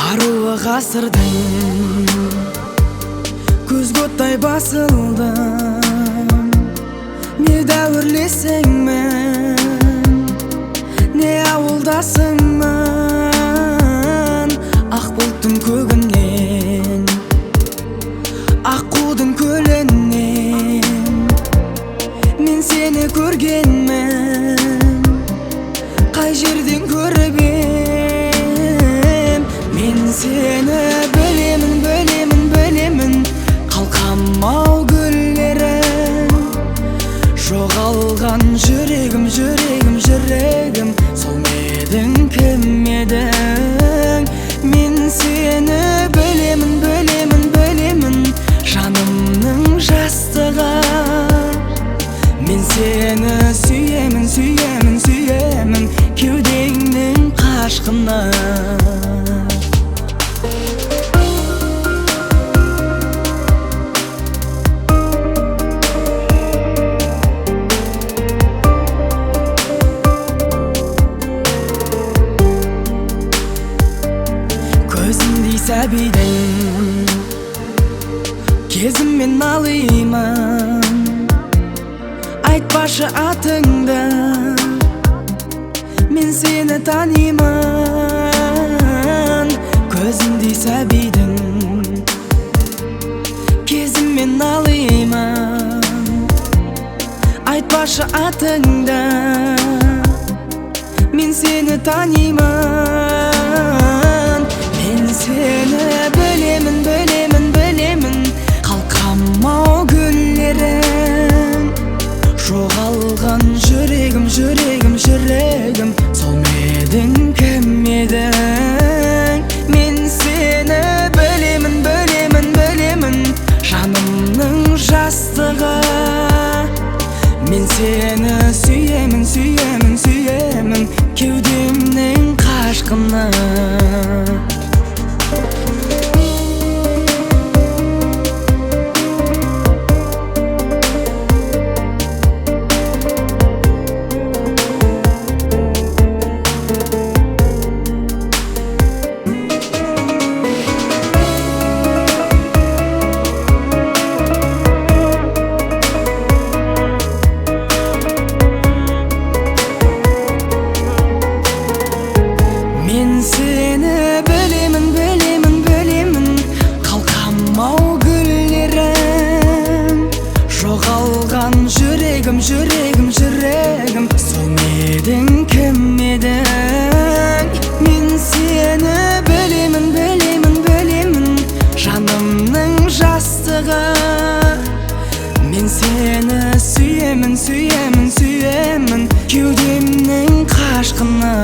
Аруы ғасырдың көзге оттай басылдым. Не дәуірлесіңмін, не ауылдасыңмын. Ақ бұлттың көгінен, аққудың көлінен мен сені көргенмін. Қай жерден көріп ем, мен сені білемін, білемін, білемін. Қалқам-ау гүллерім, жоғалған жүрегім, жүрегім, жүрегім. Сол медің, кім едің? Мен сені білемін, білемін, білемін. Жанымның жастығы, мен сені сүйемін, сүйемін, сүйемін. Кеудеңнің қашқыны. Көзіндей сәбидің кезіммен алимын. Айтпашы атыңды, мен сені танимын. Көзіндей сәбидің кезіммен алимын. Айтпашы атыңды, мен сені танимын. Мен сені білемін, білемін, білемін. Қалқам-ау гүллерім, жоғалған жүрегім, жүрегім, жүрегім. Сол медің, кім едің? Мен сені білемін, білемін, білемін. Жанымның жастығы, мен сені сүйемін, сүйемін, сүйемін. Кеудемнің қашқыны. Мен сені білемін, білемін, білемін. Қалқам-ау гүллерім, жоғалған жүрегім, жүрегім, жүрегім. Сол медің, кім едің? Мен сені білемін, білемін, білемін. Жанымның жастығы, мен сені сүйемін, сүйемін, сүйемін. Кеудемнің қашқыны.